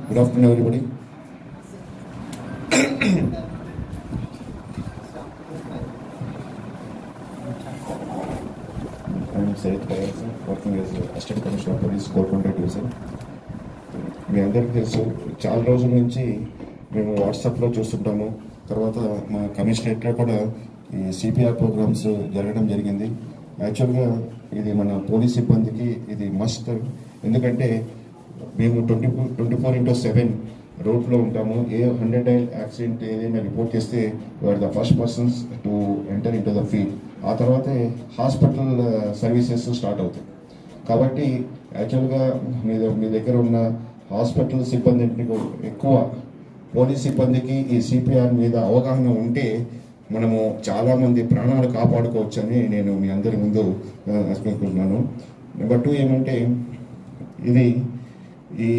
Good afternoon, everybody. I'm Sayed Kayasa, working as Assistant Commissioner of Police, Golconda Division. మీ అందరికీ తెలుసు, చాలా రోజుల నుంచి మేము వాట్సాప్లో చూస్తుంటాము. తర్వాత మా కమిషనరేట్లో కూడా ఈ సిపిఆర్ ప్రోగ్రామ్స్ జరగడం జరిగింది. యాక్చువల్గా ఇది మన పోలీస్ సిబ్బందికి ఇది మస్ట్. ఎందుకంటే మేము 24/7 రోడ్లో ఉంటాము. ఏ 100 యాక్సిడెంట్ ఏదైనా రిపోర్ట్ చేస్తే we're the first persons to enter into the field. ఆ తర్వాతే హాస్పిటల్ సర్వీసెస్ స్టార్ట్ అవుతాయి. కాబట్టి యాక్చువల్గా మీ దగ్గర ఉన్న హాస్పిటల్ సిబ్బందికి ఎక్కువ పోలీస్ సిబ్బందికి ఈ సిపిఆర్ మీద అవగాహన ఉంటే మనము చాలామంది ప్రాణాలు కాపాడుకోవచ్చని నేను మీ అందరి ముందు అనుకుంటున్నాను. నెంబర్ 2 ఏమంటే, ఇది ఈ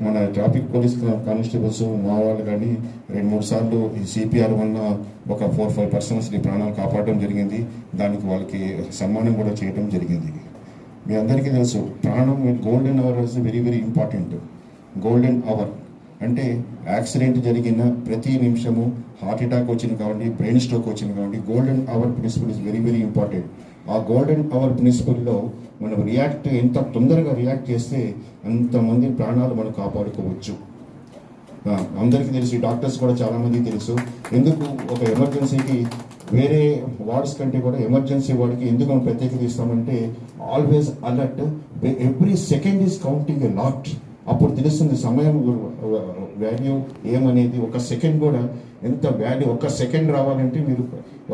మన ట్రాఫిక్ పోలీస్ కానిస్టేబుల్స్ మా వాళ్ళు కానీ 2-3 సార్లు ఈ సిపిఆర్ వల్ల ఒక 4-5 పర్సన్స్ని ప్రాణాలు కాపాడడం జరిగింది. దానికి వాళ్ళకి సన్మానం కూడా చేయడం జరిగింది. మీ అందరికీ తెలుసు, ప్రాణం golden hour is very very important. Golden hour అంటే యాక్సిడెంట్ జరిగిన ప్రతి నిమిషము, హార్ట్ అటాక్ వచ్చింది కాబట్టి, బ్రెయిన్ స్ట్రోక్ వచ్చింది కాబట్టి, golden hour principle is very very important. ఆ గోల్డెన్ అవర్ ప్రిన్సిపల్లో మనం ఎంత తొందరగా రియాక్ట్ చేస్తే అంతమంది ప్రాణాలు మనం కాపాడుకోవచ్చు. అందరికీ తెలుసు, డాక్టర్స్ కూడా చాలామందికి తెలుసు. ఎందుకు ఒక ఎమర్జెన్సీకి వేరే వార్డ్స్ కంటే కూడా ఎమర్జెన్సీ వార్డ్కి ఎందుకు మనం ప్రత్యేకత ఇస్తామంటే, always alert, every second is counting a lot. అప్పుడు తెలుస్తుంది సమయం వాల్యూ ఏమనేది. ఒక సెకండ్ కూడా ఎంత వాల్యూ. ఒక సెకండ్ రావాలంటే మీరు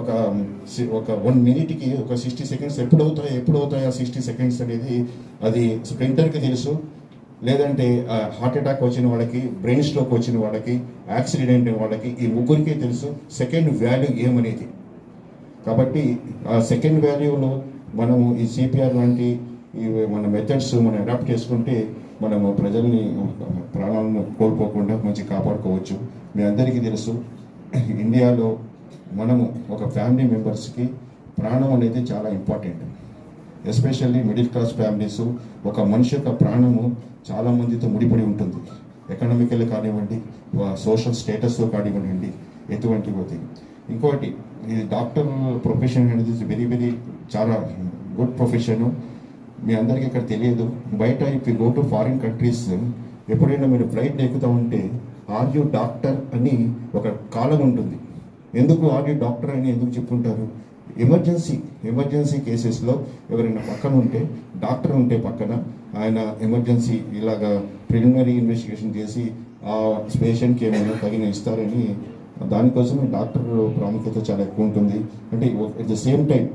ఒక 1 మినిట్కి ఒక 60 సెకండ్స్ ఎప్పుడవుతాయి ఆ 60 సెకండ్స్ అనేది అది స్ప్రింటర్కి తెలుసు. లేదంటే హార్ట్ అటాక్ వచ్చిన వాళ్ళకి, బ్రెయిన్ స్ట్రోక్ వచ్చిన వాళ్ళకి, యాక్సిడెంట్ వాళ్ళకి, ఈ ముగ్గురికే తెలుసు సెకండ్ వాల్యూ ఏమనేది. కాబట్టి ఆ సెకండ్ వాల్యూలో మనము ఈ సిపిఆర్ లాంటి మన మెథడ్స్ మనం అడాప్ట్ చేసుకుంటే మనము ప్రజల్ని ప్రాణాలను కోల్పోకుండా మంచి కాపాడుకోవచ్చు. మీ అందరికీ తెలుసు, ఇండియాలో మనము ఒక ఫ్యామిలీ మెంబర్స్కి ప్రాణం అనేది చాలా important. Especially middle class families. ఒక మనిషి యొక్క ప్రాణము చాలా మందితో ముడిపడి ఉంటుంది. ఎకనామికల్ కానివ్వండి, సోషల్ స్టేటస్ కానివ్వండి, ఎటువంటివి. ఇంకోటి, ఈ డాక్టర్ ప్రొఫెషన్ అనేది వెరీ వెరీ చాలా గుడ్ ప్రొఫెషను. మీ అందరికీ ఇక్కడ తెలియదు. బయట if you go to foreign countries, ఎప్పుడైనా మీరు ఫ్లైట్ ఎక్కుతూ ఉంటే ఆర్ యూ డాక్టర్ అని ఒక కాలం ఉంటుంది. ఎందుకు ఆర్ యూ డాక్టర్ అని ఎందుకు చెప్పుకుంటారు? ఎమర్జెన్సీ కేసెస్లో ఎవరైనా పక్కన ఉంటే, డాక్టర్ ఉంటే పక్కన, ఆయన ఎమర్జెన్సీ ఇలాగా ప్రిలిమినరీ ఇన్వెస్టిగేషన్ చేసి ఆ పేషెంట్కి ఏమైనా తగిన ఇస్తారని, దానికోసం డాక్టర్ ప్రాముఖ్యత చాలా ఎక్కువ ఉంటుంది. అంటే ఎట్ ద సేమ్ టైం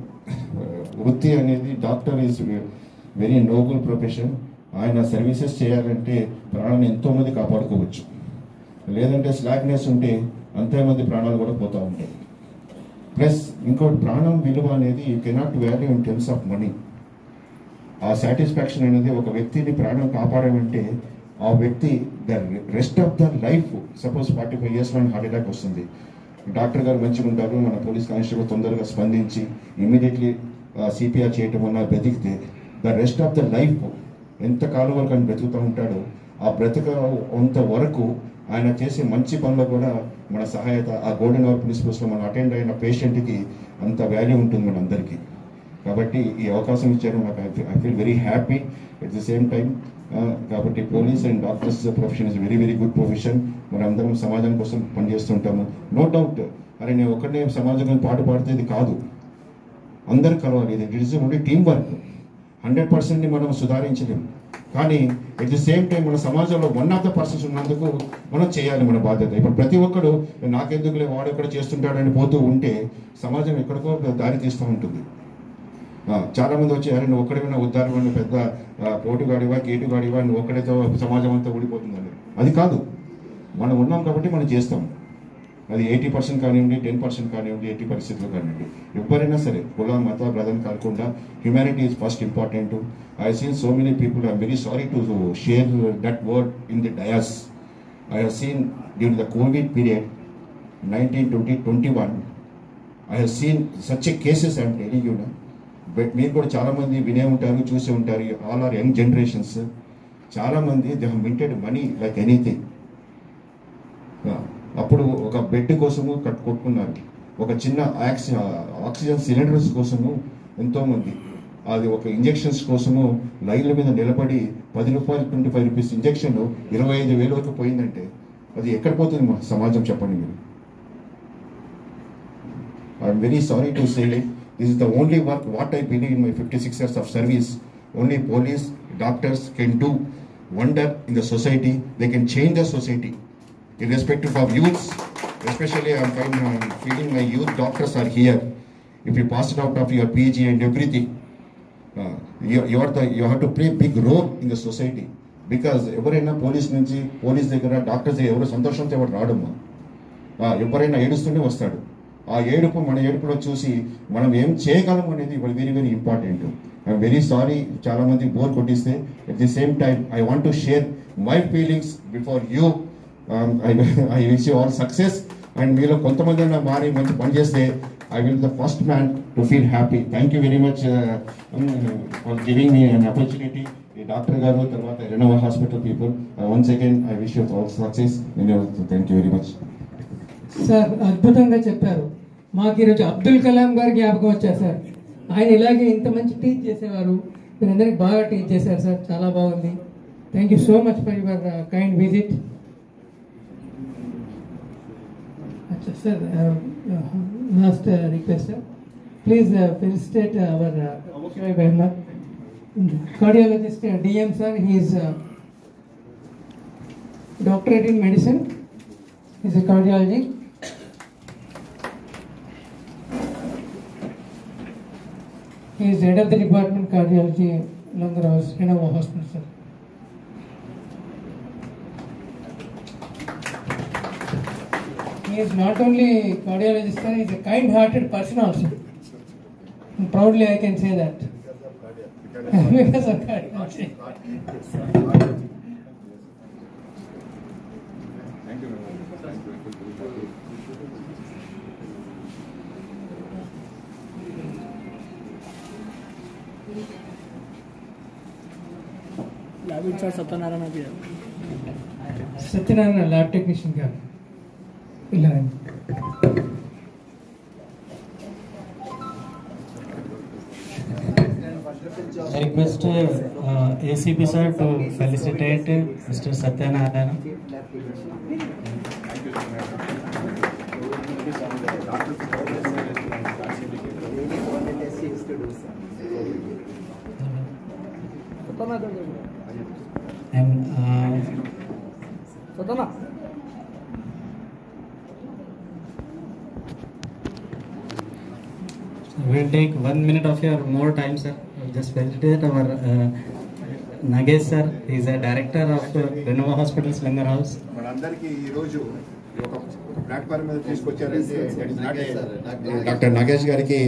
వృత్తి అనేది doctor is very Nobel profession. ఆయన సర్వీసెస్ చేయాలంటే ప్రాణాన్ని ఎంతోమంది కాపాడుకోవచ్చు. లేదంటే స్లాక్నెస్ ఉంటే అంతమంది ప్రాణాలు కూడా పోతూ ఉంటాయి. ప్లస్ ఇంకోటి, ప్రాణం విలువ అనేది you cannot value in terms of money. ఆ సాటిస్ఫాక్షన్ అనేది ఒక వ్యక్తిని ప్రాణం కాపాడాలంటే ఆ వ్యక్తి the rest of the life, suppose 45 years heart attack వస్తుంది, డాక్టర్ గారు మంచిగా ఉంటారు, మన పోలీస్ కానిస్టేబుల్ తొందరగా స్పందించి ఇమీడియట్లీ సిపిఆర్ చేయటం వల్ల బ్రతికితే the rest of the life ఎంతకాలం వరకు ఆయన బ్రతుకుతూ ఉంటాడో, ఆ బ్రతకంత వరకు ఆయన చేసే మంచి పనులు కూడా మన సహాయత, ఆ గోల్డెన్ అవర్ ప్రిన్సిపల్స్లో మనం అటెండ్ అయిన పేషెంట్కి అంత వాల్యూ ఉంటుంది మనందరికీ. కాబట్టి ఈ అవకాశం ఇచ్చారు నాకు. I feel very happy at the same time. కాబట్టి police and doctors profession is very very good profession. మనం అందరం సమాజం కోసం పనిచేస్తుంటాము. నో డౌట్, అరే నేను ఒక్కడే సమాజం పాటు పాడితే కాదు, అందరు కలవాలి. ఇది it is only team work. 100%ని మనం సుధారించలేము. కానీ ఎట్ ది సేమ్ టైం మన సమాజంలో 1 of the persons ఉన్నందుకు మనం చేయాలి మన బాధ్యత. ఇప్పుడు ప్రతి ఒక్కడు నాకెందుకులే వాడు ఎక్కడ చేస్తుంటాడని పోతూ ఉంటే సమాజం ఎక్కడికో దారి తీస్తూ ఉంటుంది. చాలామంది వచ్చి, అరే నువ్వు ఒక్కడైనా ఉద్దారమైన పెద్ద పోటుగాడివా, కేటుగాడివా, నువ్వు ఒక్కడైతే సమాజం అంతా ఊడిపోతుందని. అది కాదు, మనం ఉన్నాం కాబట్టి మనం చేస్తాం. అది 80% కానివ్వండి, 10% కానివ్వండి, 80 పరిస్థితులు కానివ్వండి, ఎవరైనా సరే కుల మత భేదం కాకుండా humanity is first important. I seen so many people. I'm very sorry to share that word in the dais. I have seen during the covid period 1920-21 I have seen such a cases. I'm telling you. మీరు కూడా చాలామంది వినే ఉంటారు, చూసి ఉంటారు. All are young generations. చాలామంది they have minted money like anything. అప్పుడు ఒక బెడ్ కోసము కొట్టుకున్నారు, ఒక చిన్న ఆక్సిజన్ సిలిండర్స్ కోసము ఎంతోమంది, అది ఒక ఇంజెక్షన్స్ కోసము లైన్ల మీద నిలబడి 10 రూపాయలు 25 రూపీస్ ఇంజెక్షన్ 25,000 వరకు పోయిందంటే అది ఎక్కడ పోతుంది మా సమాజం, చెప్పండి మీరు. I'm very sorry to say this is the only work what I believe in my 56 years of service. Only police, doctors can do wonder in the society. They can change the society. Irrespective of youths, especially I'm feeling my youth doctors are here. If you passed out of your PG and everything, you have to play big role in the society. Because ఎవరైనా police దగ్గర doctors ఎవరు సంతోషంతో ఎవరు రాడమ్మా, ఎవరైనా ఏడుస్తూనే వస్తాడు. ఆ ఏడుపు మన ఏడుపులో చూసి మనం ఏం చేయగలం అనేది very very important. I'm very sorry చాలా మంది బోర్ కొట్టిస్తే. At the same time I want to share my feelings before you. I wish you all success. And మీలో కొంతమంది మారి మంచి పని చేస్తే I will be the first man to feel happy. Thank you very much for giving me an opportunity. Dr. Garu, Tarvata, Renova Hospital people. Once again, I wish you all success. Thank you very much. Sir అద్భుతంగా చెప్పారు. మాకు ఈరోజు అబ్దుల్ కలాం గారి జ్ఞాపకం వచ్చారు sir. ఆయన ఇలాగే ఇంత మంచి టీచ్ చేసేవారు. మీరు అందరికి బాగా టీచ్ చేశారు సార్, చాలా బాగుంది. Thank you so much for your kind visit. అచ్చా sir, last request, sir. Please felicitate our Shoaib Ahmed, cardiologist, DM sir. He is doctorate in medicine. He is a cardiology. He is head of the department cardiology, Langar House, Renova Hospital, sir. He is not only cardiologist, sir, he is a kind-hearted person also. And proudly I can say that. Because of cardiology. Thank you. Lab incharge Satyanarayana ji. Satyanarayana lab technician గారు ఇలా I request ACP sir to felicitate Mr. Satyanarayana. And Satana. we'll take 1 minute of your more time, sir. Just felicitate our Nagesh sir. He is a director of Renova Hospitals, Langar House. మనందరికీ ఈ రోజు ఒక platform మీద తీసుకొచ్చారంటే doctor Nagesh గారికి